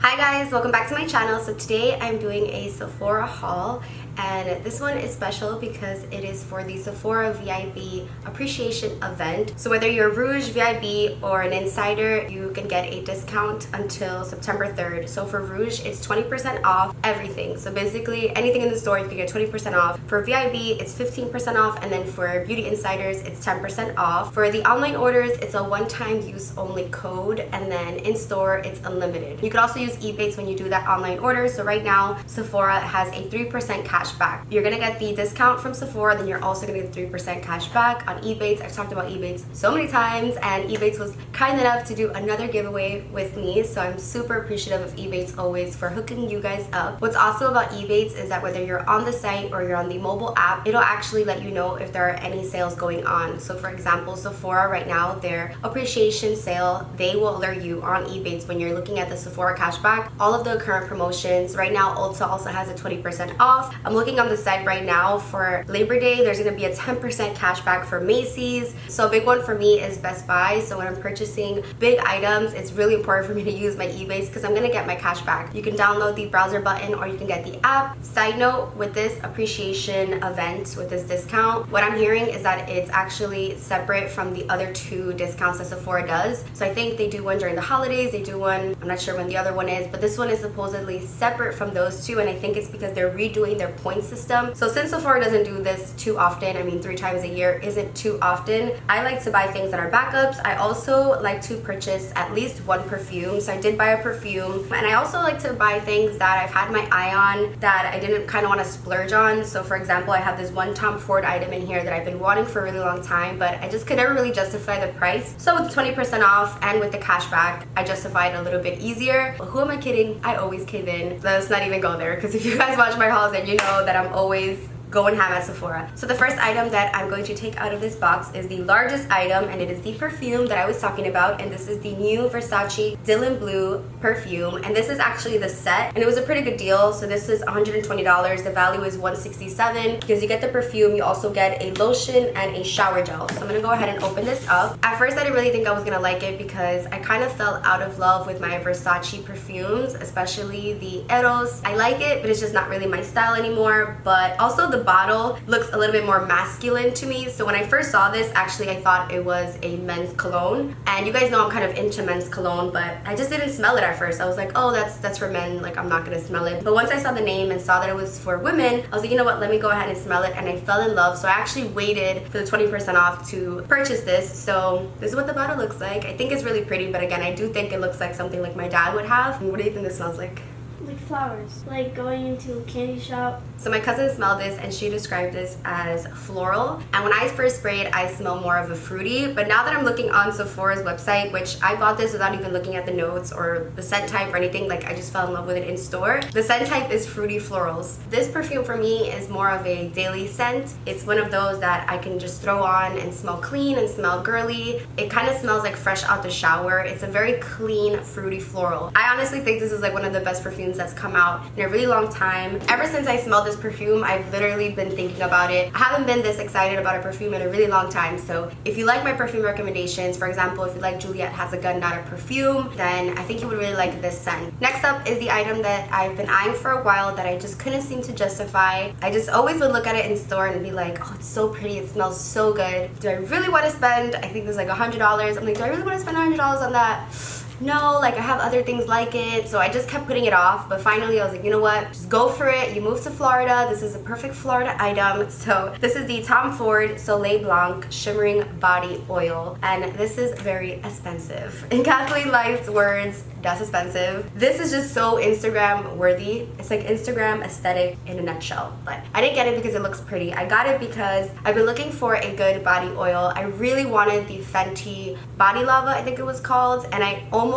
Hi guys, welcome back to my channel. So today I'm doing a Sephora haul, and this one is special because it is for the Sephora VIB appreciation event. So whether you're a Rouge VIB or an insider, you can get a discount until September 3rd. So for Rouge, it's 20% off everything. So basically anything in the store you can get 20% off. For VIB, it's 15% off, and then for beauty insiders, it's 10% off. For the online orders, it's a one-time use only code, and then in store, it's unlimited. You can also use Ebates when you do that online order. So right now, Sephora has a 3% cash back. You're gonna get the discount from Sephora, then you're also gonna get 3% cash back on Ebates. I've talked about Ebates so many times, and Ebates was kind enough to do another giveaway with me, so I'm super appreciative of Ebates always for hooking you guys up. What's also about Ebates is that whether you're on the site or you're on the mobile app, it'll actually let you know if there are any sales going on. So for example, Sephora right now, their appreciation sale, they will alert you on Ebates when you're looking at the Sephora cashback, all of the current promotions. Right now, Ulta also has a 20% off. I'm looking on the site right now for Labor Day. There's gonna be a 10% cashback for MACYS. So a big one for me is Best Buy. So when I'm purchasing big items, it's really important for me to use my Ebates because I'm gonna get my cash back. You can download the browser button or you can get the app. Side note, with this appreciation event, with this discount, what I'm hearing is that it's actually separate from the other two discounts that Sephora does. So I think they do one during the holidays, they do one, I'm not sure when the other one is, but this one is supposedly separate from those two, and I think it's because they're redoing their point system. So since Sephora doesn't do this too often, I mean 3 times a year isn't too often, I like to buy things that are backups. I also like to purchase at least one perfume. So I did buy a perfume, and I also like to buy things that I've had my eye on that I didn't kind of want to splurge on. So for example, I have this one Tom Ford item in here that I've been wanting for a really long time, but I just could never really justify the price. So with 20% off and with the cashback, I justify it a little bit easier. But who am I kidding? I always cave in. Let's not even go there, because if you guys watch my hauls, then you know that I'm always going ham at Sephora. So the first item that I'm going to take out of this box is the largest item, and it is the perfume that I was talking about, and this is the new Versace Dylan Blue perfume, and this is actually the set, and it was a pretty good deal. So this is $120. The value is $167 because you get the perfume, you also get a lotion and a shower gel. So I'm gonna go ahead and open this up. At first I didn't really think I was gonna like it because I kind of fell out of love with my Versace perfumes, especially the Eros. I like it, but it's just not really my style anymore. But also the bottle looks a little bit more masculine to me. So when I first saw this, actually I thought it was a men's cologne, and you guys know I'm kind of into men's cologne, but I just didn't smell it at first. I was like, oh, that's for men, like I'm not gonna smell it. But once I saw the name and saw that it was for women, I was like, you know what, let me go ahead and smell it, and I fell in love. So I actually waited for the 20% off to purchase this. So this is what the bottle looks like. I think it's really pretty, but again, I do think it looks like something like my dad would have. What do you think this smells like? Like flowers, like going into a candy shop. So my cousin smelled this and she described this as floral, and when I first sprayed, I smell more of a fruity. But now that I'm looking on Sephora's website, which I bought this without even looking at the notes or the scent type or anything, like I just fell in love with it in store. The scent type is fruity florals. This perfume for me is more of a daily scent. It's one of those that I can just throw on and smell clean and smell girly. It kind of smells like fresh out the shower. It's a very clean fruity floral. I honestly think this is like one of the best perfumes that's come out in a really long time. Ever since I smelled this perfume, I've literally been thinking about it. I haven't been this excited about a perfume in a really long time. So if you like my perfume recommendations, for example, if you like Juliette Has a Gun Not a Perfume, then I think you would really like this scent. Next up is the item that I've been eyeing for a while that I just couldn't seem to justify. I just always would look at it in store and be like, oh, it's so pretty, it smells so good. Do I really want to spend, I think there's like $100. I'm like, do I really want to spend $100 on that? No, like I have other things like it. So I just kept putting it off, but finally I was like, you know what, just go for it. You moved to Florida, this is a perfect Florida item. So this is the Tom Ford Soleil Blanc Shimmering Body Oil, and this is very expensive. In Kathleen Light's words, that's expensive. This is just so Instagram worthy. It's like Instagram aesthetic in a nutshell. But I didn't get it because it looks pretty. I got it because I've been looking for a good body oil. I really wanted the Fenty Body Lava, I think it was called, and I almost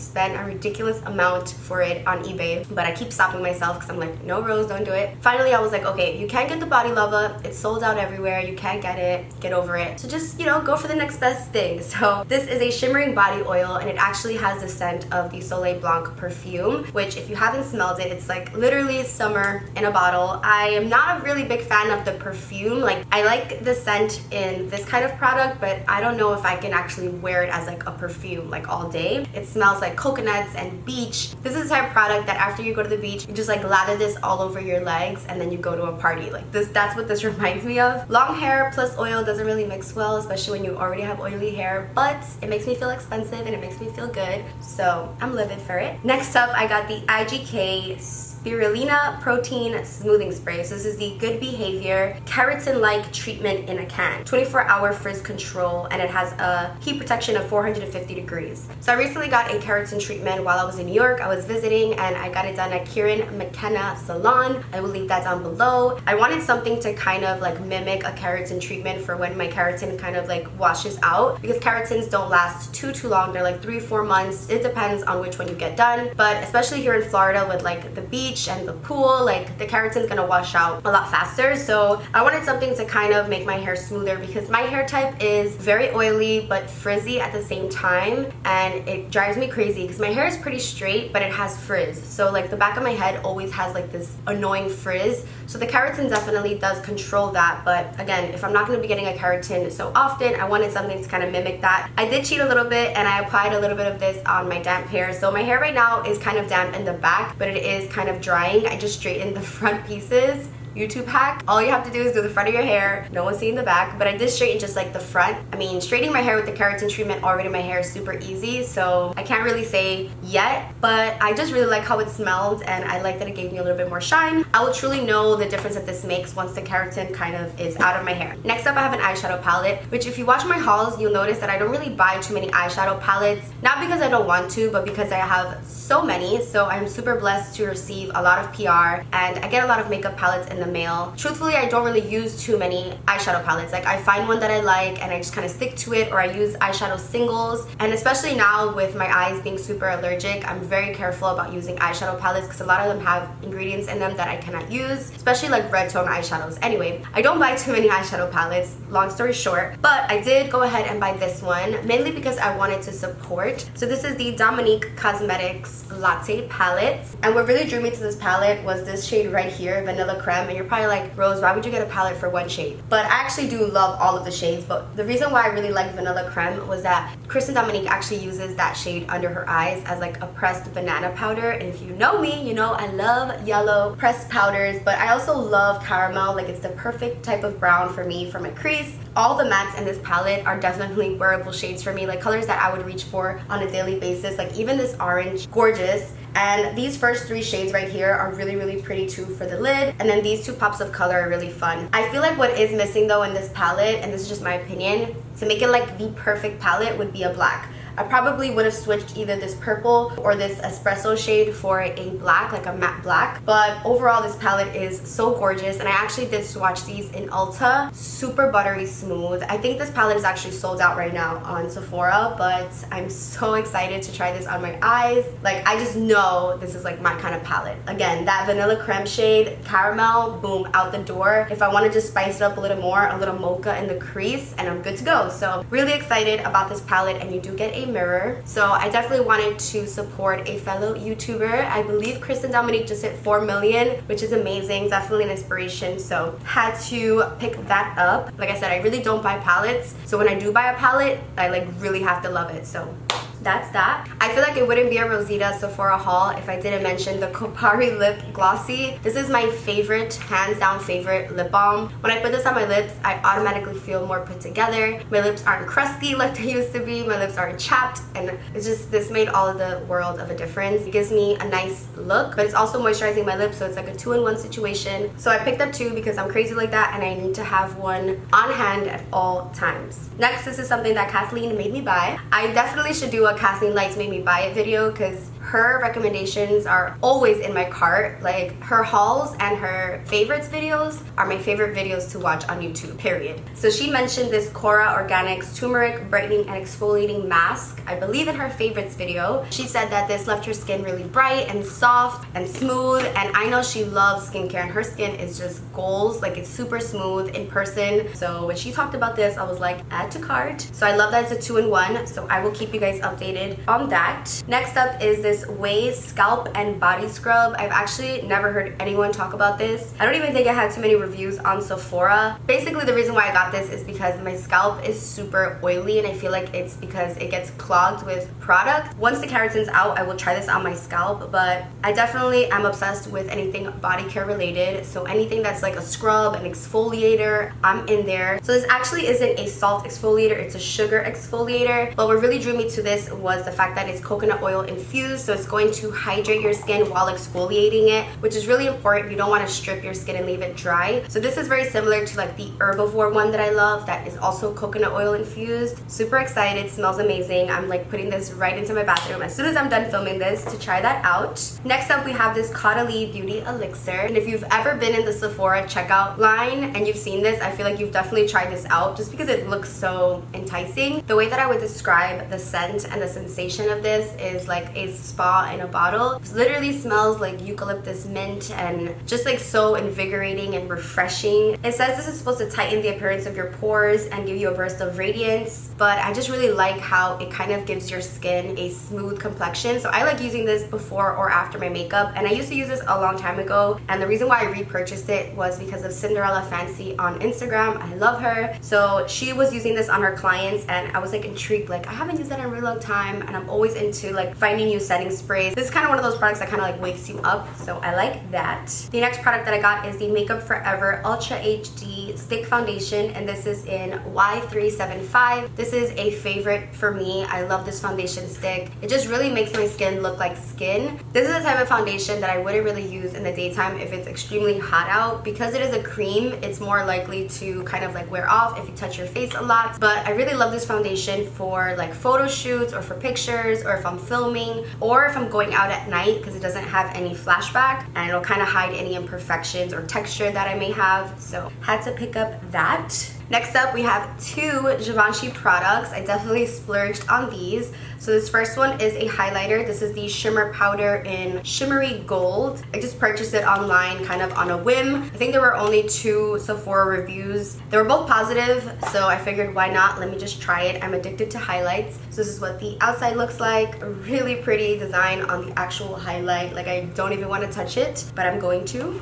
spent a ridiculous amount for it on eBay, but I keep stopping myself because I'm like, no, Rose, don't do it. Finally, I was like, okay, you can't get the Body Lava. It's sold out everywhere. You can't get it. Get over it. So just, you know, go for the next best thing. So this is a shimmering body oil, and it actually has the scent of the Soleil Blanc perfume, which if you haven't smelled it, it's like literally summer in a bottle. I am not a really big fan of the perfume. Like, I like the scent in this kind of product, but I don't know if I can actually wear it as like a perfume like all day. It smells like coconuts and beach. This is the type of product that after you go to the beach, you just like lather this all over your legs and then you go to a party. Like this, that's what this reminds me of. Long hair plus oil doesn't really mix well, especially when you already have oily hair, but it makes me feel expensive and it makes me feel good, so I'm livid for it. Next up, I got the IGK Spirulina Protein Smoothing Spray. So this is the Good Behavior Keratin-like treatment in a can. 24-hour frizz control, and it has a heat protection of 450 degrees. So I recently got a keratin treatment while I was in New York. I was visiting and I got it done at Kieran McKenna Salon. I will link that down below. I wanted something to kind of like mimic a keratin treatment for when my keratin kind of like washes out, because keratins don't last too long. They're like 3-4 months. It depends on which one you get done, but especially here in Florida with like the beach and the pool, like the keratin's gonna wash out a lot faster. So I wanted something to kind of make my hair smoother, because my hair type is very oily but frizzy at the same time, and it drives me crazy because my hair is pretty straight but it has frizz. So like the back of my head always has like this annoying frizz. So the keratin definitely does control that, but again, if I'm not going to be getting a keratin so often, I wanted something to kind of mimic that. I did cheat a little bit and I applied a little bit of this on my damp hair. So my hair right now is kind of damp in the back, but it is kind of drying. I just straightened the front pieces. YouTube hack: all you have to do is do the front of your hair, no one's seeing the back, but I did straighten just like the front. I mean, straightening my hair with the keratin treatment already, my hair is super easy, so I can't really say yet, but I just really like how it smelled and I like that it gave me a little bit more shine. I will truly know the difference that this makes once the keratin kind of is out of my hair. Next up, I have an eyeshadow palette, which if you watch my hauls, you'll notice that I don't really buy too many eyeshadow palettes, not because I don't want to, but because I have so many. So I'm super blessed to receive a lot of PR and I get a lot of makeup palettes in the mail. Truthfully, I don't really use too many eyeshadow palettes. Like I find one that I like and I just kind of stick to it, or I use eyeshadow singles. And especially now with my eyes being super allergic, I'm very careful about using eyeshadow palettes because a lot of them have ingredients in them that I cannot use, especially like red tone eyeshadows. Anyway, I don't buy too many eyeshadow palettes, long story short, but I did go ahead and buy this one mainly because I wanted to support. So this is the Dominique Cosmetics Latte palette, and what really drew me to this palette was this shade right here, Vanilla Creme. And you're probably like, Rose, why would you get a palette for one shade? But I actually do love all of the shades, but the reason why I really like Vanilla Creme was that Kristen Dominique actually uses that shade under her eyes as like a pressed banana powder, and if you know me, you know I love yellow pressed powders, but I also love caramel. Like it's the perfect type of brown for me for my crease. All the mattes in this palette are definitely wearable shades for me, like colors that I would reach for on a daily basis. Like even this orange, gorgeous. And these first three shades right here are really, really pretty too for the lid. And then these two pops of color are really fun. I feel like what is missing though in this palette, and this is just my opinion, to make it like the perfect palette would be a black. I probably would have switched either this purple or this espresso shade for a black, like a matte black. But overall, this palette is so gorgeous, and I actually did swatch these in Ulta. Super buttery smooth. I think this palette is actually sold out right now on Sephora, but I'm so excited to try this on my eyes. Like I just know this is like my kind of palette. Again, that Vanilla Creme shade, caramel, boom, out the door. If I want to just spice it up a little more, a little mocha in the crease, and I'm good to go. So really excited about this palette, and you do get a mirror. So I definitely wanted to support a fellow YouTuber. I believe Kristen Dominique just hit 4 million, which is amazing, definitely an inspiration, so had to pick that up. Like I said, I really don't buy palettes, so when I do buy a palette, I like really have to love it. So that's that. I feel like it wouldn't be a Rosita Sephora haul if I didn't mention the Kopari Lip Glossy. This is my favorite, hands down favorite lip balm. When I put this on my lips, I automatically feel more put together. My lips aren't crusty like they used to be. My lips aren't chapped, and it's just, this made all of the world of a difference. It gives me a nice look, but it's also moisturizing my lips, so it's like a 2-in-1 situation. So I picked up two because I'm crazy like that, and I need to have one on hand at all times. Next, this is something that Kathleen made me buy. I definitely should do a Kathleen Likes Made Me Buy It video because her recommendations are always in my cart. Like her hauls and her favorites videos are my favorite videos to watch on YouTube, period. So she mentioned this Kora Organics Turmeric Brightening and Exfoliating Mask, I believe in her favorites video. She said that this left her skin really bright and soft and smooth, and I know she loves skincare and her skin is just goals. Like it's super smooth in person. So when she talked about this, I was like, add to cart. So I love that it's a 2-in-1, so I will keep you guys updated on that. Next up is this this Ouai Scalp and Body Scrub. I've actually never heard anyone talk about this. I don't even think I had too many reviews on Sephora. Basically, the reason why I got this is because my scalp is super oily, and I feel like it's because it gets clogged with product. Once the keratin's out, I will try this on my scalp, but I definitely am obsessed with anything body care related. So anything that's like a scrub, an exfoliator, I'm in there. So this actually isn't a salt exfoliator, it's a sugar exfoliator. But what really drew me to this was the fact that it's coconut oil infused, so it's going to hydrate your skin while exfoliating it, which is really important. You don't want to strip your skin and leave it dry. So this is very similar to like the Herbivore one that I love, that is also coconut oil infused. Super excited, smells amazing. I'm like putting this right into my bathroom as soon as I'm done filming this to try that out. Next up, we have this Caudalie Beauty Elixir. And if you've ever been in the Sephora checkout line and you've seen this, I feel like you've definitely tried this out just because it looks so enticing. The way that I would describe the scent and the sensation of this is like a spa in a bottle. It literally smells like eucalyptus mint and just like so invigorating and refreshing. It says this is supposed to tighten the appearance of your pores and give you a burst of radiance, but I just really like how it kind of gives your skin a smooth complexion. So I like using this before or after my makeup, and I used to use this a long time ago, and the reason why I repurchased it was because of Cinderella Fancy on Instagram. I love her. So she was using this on her clients, and I was like intrigued, like I haven't used that in a really long time, and I'm always into like finding new setting sprays. This is kind of one of those products that kind of like wakes you up, so I like that. The next product that I got is the Makeup Forever Ultra HD Stick Foundation, and this is in Y375. This is a favorite for me. I love this foundation stick. It just really makes my skin look like skin. This is the type of foundation that I wouldn't really use in the daytime if it's extremely hot out. Because it is a cream, it's more likely to kind of like wear off if you touch your face a lot. But I really love this foundation for like photo shoots or for pictures, or if I'm filming, or if I'm going out at night, because it doesn't have any flashback and it'll kind of hide any imperfections or texture that I may have. So had to pick up that. Next up, we have two Givenchy products. I definitely splurged on these. So this first one is a highlighter. This is the shimmer powder in shimmery gold. I just purchased it online kind of on a whim. I think there were only 2 Sephora reviews. They were both positive, so I figured why not? Let me just try it. I'm addicted to highlights. So this is what the outside looks like. A really pretty design on the actual highlight. Like I don't even want to touch it, but I'm going to.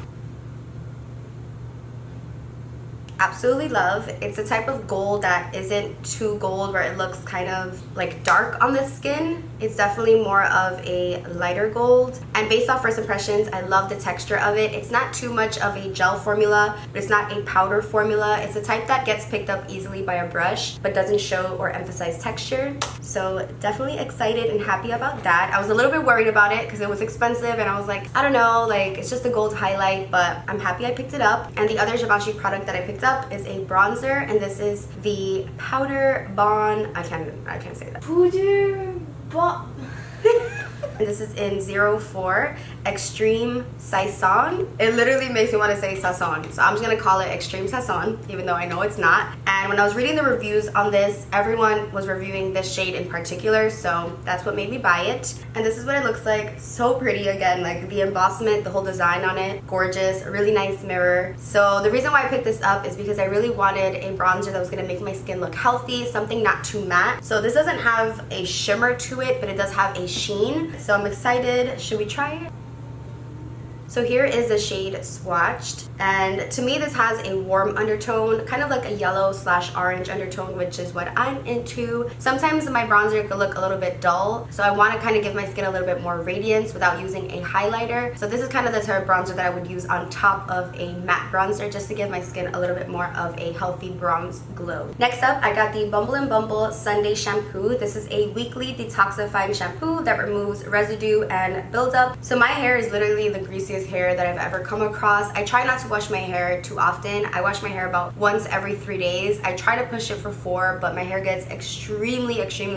Absolutely love. It's a type of gold that isn't too gold where it looks kind of like dark on the skin. It's definitely more of a lighter gold, and based off first impressions, I love the texture of it. It's not too much of a gel formula, but it's not a powder formula. It's a type that gets picked up easily by a brush but doesn't show or emphasize texture. So definitely excited and happy about that. I was a little bit worried about it because it was expensive, and I was like, I don't know, like it's just a gold highlight, but I'm happy I picked it up. And the other Givenchy product that I picked up is a bronzer, and this is the Powder Bon. I can't say that. Powder Bon. And this is in 04 Extreme Saison. It literally makes me want to say Saison, so I'm just gonna call it Extreme Saison, even though I know it's not. And when I was reading the reviews on this, everyone was reviewing this shade in particular, so that's what made me buy it. And this is what it looks like. So pretty. Again, like the embossment, the whole design on it, gorgeous. A really nice mirror. So the reason why I picked this up is because I really wanted a bronzer that was gonna make my skin look healthy, something not too matte. So this doesn't have a shimmer to it, but it does have a sheen. So I'm excited. Should we try it? So here is the shade swatched, and to me this has a warm undertone, kind of like a yellow/orange undertone, which is what I'm into. Sometimes my bronzer could look a little bit dull, so I want to kind of give my skin a little bit more radiance without using a highlighter. So this is kind of the type of bronzer that I would use on top of a matte bronzer, just to give my skin a little bit more of a healthy bronze glow. Next up, I got the Bumble and Bumble Sunday Shampoo. This is a weekly detoxifying shampoo that removes residue and buildup. So my hair is literally the greasiest hair that I've ever come across. I try not to wash my hair too often. I wash my hair about once every 3 days. I try to push it for 4, but my hair gets extremely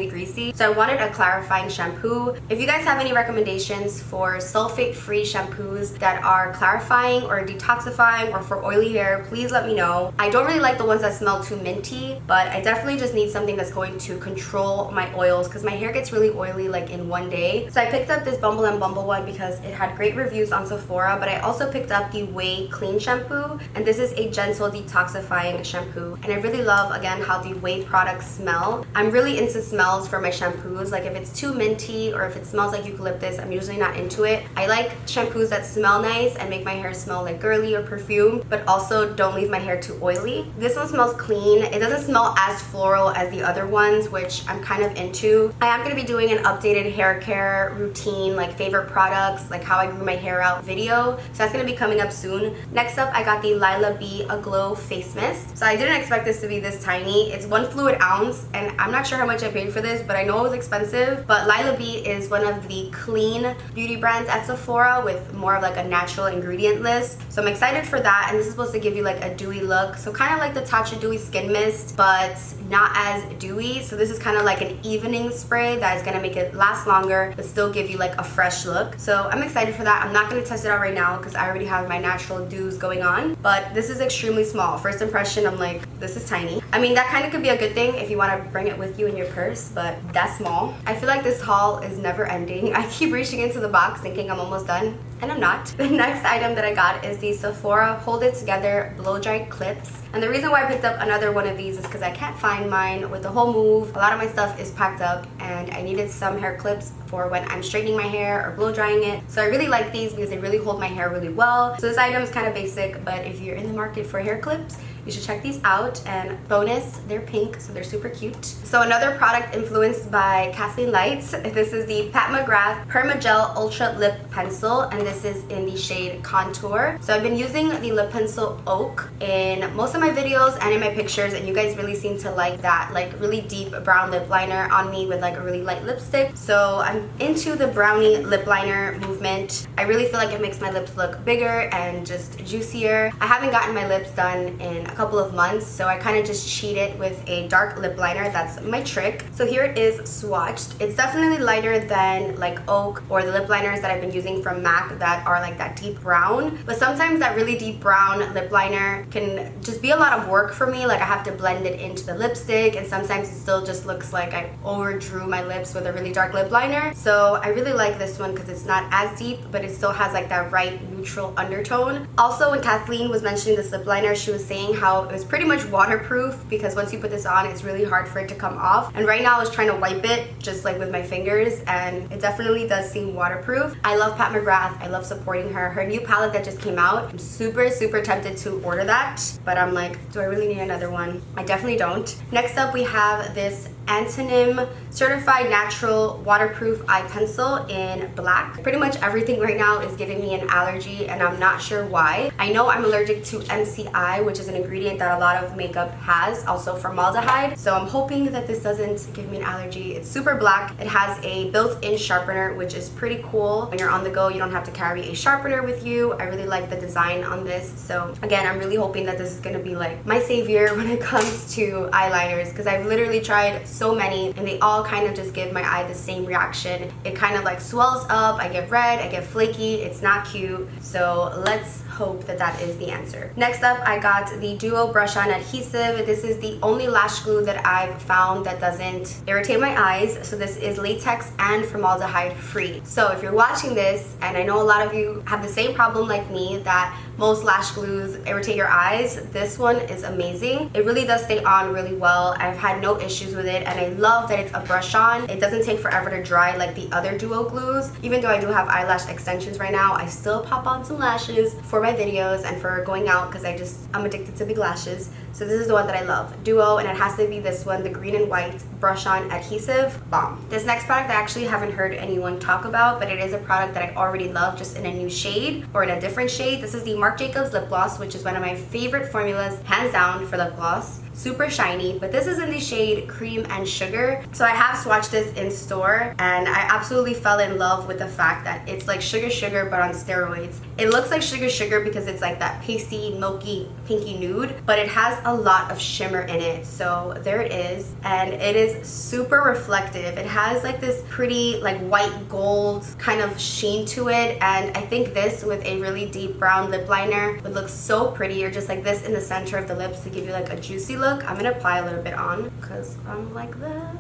greasy. So I wanted a clarifying shampoo. If you guys have any recommendations for sulfate-free shampoos that are clarifying or detoxifying or for oily hair, please let me know. I don't really like the ones that smell too minty, but I definitely just need something that's going to control my oils, because my hair gets really oily like in one day. So I picked up this Bumble and Bumble one because it had great reviews on Sephora. Sephora, but I also picked up the Ouai Clean Shampoo, and this is a gentle detoxifying shampoo. And I really love, again, how the Ouai products smell. I'm really into smells for my shampoos. Like if it's too minty or if it smells like eucalyptus, I'm usually not into it. I like shampoos that smell nice and make my hair smell like girly or perfume, but also don't leave my hair too oily. This one smells clean. It doesn't smell as floral as the other ones, which I'm kind of into. I am going to be doing an updated hair care routine, like favorite products, like how I grew my hair out video. So that's going to be coming up soon. Next up, I got the Lila B Aglow Face Mist. So I didn't expect this to be this tiny. It's 1 fluid ounce, and I'm not sure how much I paid for this, but I know it was expensive. But Lila B is one of the clean beauty brands at Sephora with more of like a natural ingredient list. So I'm excited for that, and this is supposed to give you like a dewy look. So kind of like the Tatcha Dewy Skin Mist, but not as dewy. So this is kind of like an evening spray that is going to make it last longer, but still give you like a fresh look. So I'm excited for that. I'm not going to test it out right now because I already have my natural dews going on, but this is extremely small. First impression, I'm like, this is tiny. I mean, that kind of could be a good thing if you want to bring it with you in your purse, but that's small. I feel like this haul is never ending. I keep reaching into the box thinking I'm almost done, and I'm not. The next item that I got is the Sephora Hold It Together Blow Dry Clips. And the reason why I picked up another one of these is because I can't find mine. With the whole move, a lot of my stuff is packed up, and I needed some hair clips for when I'm straightening my hair or blow drying it. So I really like these because they really hold my hair really well. So this item is kind of basic, but if you're in the market for hair clips, you should check these out. And bonus, they're pink, so they're super cute. So another product influenced by Kathleen Lights. This is the Mcgrath PermaGel Ultra Lip Pencil, and this is in the shade Contour. So I've been using the lip pencil Oak in most of my videos and in my pictures, and you guys really seem to like that, like really deep brown lip liner on me with like a really light lipstick. So I'm into the brownie lip liner movement. I really feel like it makes my lips look bigger and just juicier. I haven't gotten my lips done in a couple of months, so I kind of just cheat it with a dark lip liner. That's my trick. So here it is swatched. It's definitely lighter than like Oak or the lip liners that I've been using from MAC that are like that deep brown, but sometimes that really deep brown lip liner can just be a lot of work for me. Like I have to blend it into the lipstick, and sometimes it still just looks like I overdrew my lips with a really dark lip liner. So I really like this one because it's not as deep, but it still has like that right neutral undertone. Also, when Kathleen was mentioning this lip liner, she was saying how it was pretty much waterproof because once you put this on, it's really hard for it to come off. And right now I was trying to wipe it just like with my fingers, and it definitely does seem waterproof. I love Pat McGrath. I love supporting her. Her new palette that just came out, I'm super tempted to order that, but I'm like, do I really need another one? I definitely don't. Next up, we have this Antonym Certified Natural Waterproof Eye Pencil in black. Pretty much everything right now is giving me an allergy, and I'm not sure why. I know I'm allergic to MCI, which is an ingredient that a lot of makeup has, also formaldehyde. So I'm hoping that this doesn't give me an allergy. It's super black. It has a built-in sharpener, which is pretty cool. When you're on the go, you don't have to carry a sharpener with you. I really like the design on this. So again, I'm really hoping that this is gonna be like my savior when it comes to eyeliners, because I've literally tried so many and they all kind of just give my eye the same reaction. It kind of like swells up, I get red, I get flaky, it's not cute. So let's hope that that is the answer. Next up, I got the Duo Brush On Adhesive. This is the only lash glue that I've found that doesn't irritate my eyes. So this is latex and formaldehyde free. So if you're watching this, and I know a lot of you have the same problem like me, that most lash glues irritate your eyes, this one is amazing. It really does stay on really well. I've had no issues with it, and I love that it's a brush on. It doesn't take forever to dry like the other Duo glues. Even though I do have eyelash extensions right now, I still pop on some lashes for my videos and for going out because I'm addicted to big lashes. So this is the one that I love, Duo, and it has to be this one, the green and white brush on adhesive balm. This next product I actually haven't heard anyone talk about, but it is a product that I already love, just in a new shade or in a different shade. This is the Marc Jacobs lip gloss, which is one of my favorite formulas, hands down, for lip gloss. Super shiny, but this is in the shade Cream and Sugar. So I have swatched this in store, and I absolutely fell in love with the fact that it's like Sugar but on steroids. It looks like Sugar because it's like that pasty, milky, pinky nude, but it has a lot of shimmer in it. So there it is, and it is super reflective. It has like this pretty like white gold kind of sheen to it, and I think this with a really deep brown lip liner would look so pretty, or just like this in the center of the lips to give you like a juicy look. I'm gonna apply a little bit on because I'm like that.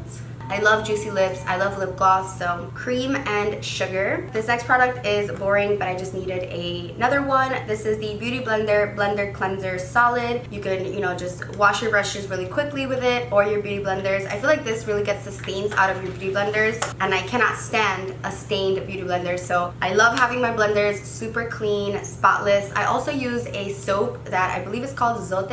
I love juicy lips, I love lip gloss, so cream and sugar. This next product is boring, but I just needed another one. This is the Beauty Blender Cleanser Solid. You can, you know, just wash your brushes really quickly with it, or your beauty blenders. I feel like this really gets the stains out of your beauty blenders, and I cannot stand a stained beauty blender, so I love having my blenders super clean, spotless. I also use a soap that I believe is called Zote,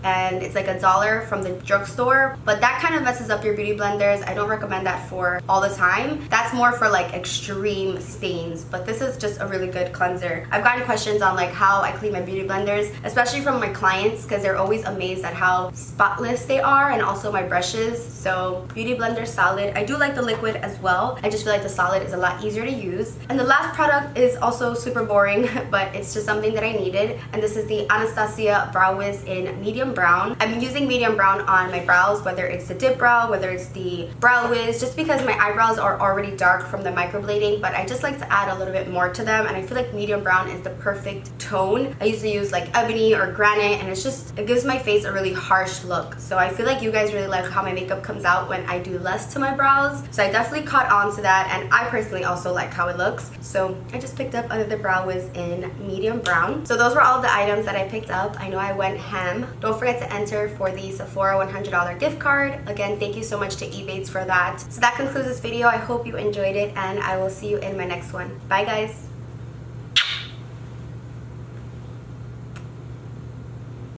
and it's like $1 from the drugstore, but that kind of messes up your beauty blenders. I don't recommend that for all the time. That's more for like extreme stains, but this is just a really good cleanser. I've gotten questions on like how I clean my beauty blenders, especially from my clients, because they're always amazed at how spotless they are, and also my brushes. So Beauty Blender Solid. I do like the liquid as well. I just feel like the solid is a lot easier to use. And the last product is also super boring, but it's just something that I needed, and this is the Anastasia Brow Wiz in medium brown. I've been using medium brown on my brows, whether it's the dip brow, whether it's the Brow Wiz, just because my eyebrows are already dark from the microblading, but I just like to add a little bit more to them, and I feel like medium brown is the perfect tone. I used to use like ebony or granite, and it gives my face a really harsh look. So I feel like you guys really like how my makeup comes out when I do less to my brows, so I definitely caught on to that, and I personally also like how it looks. So I just picked up another Brow Wiz in medium brown. So those were all the items that I picked up. I know I went ham. Don't forget to enter for the Sephora $100 gift card. Again, thank you so much to Ebates for that. So that concludes this video. I hope you enjoyed it, and I will see you in my next one. Bye guys.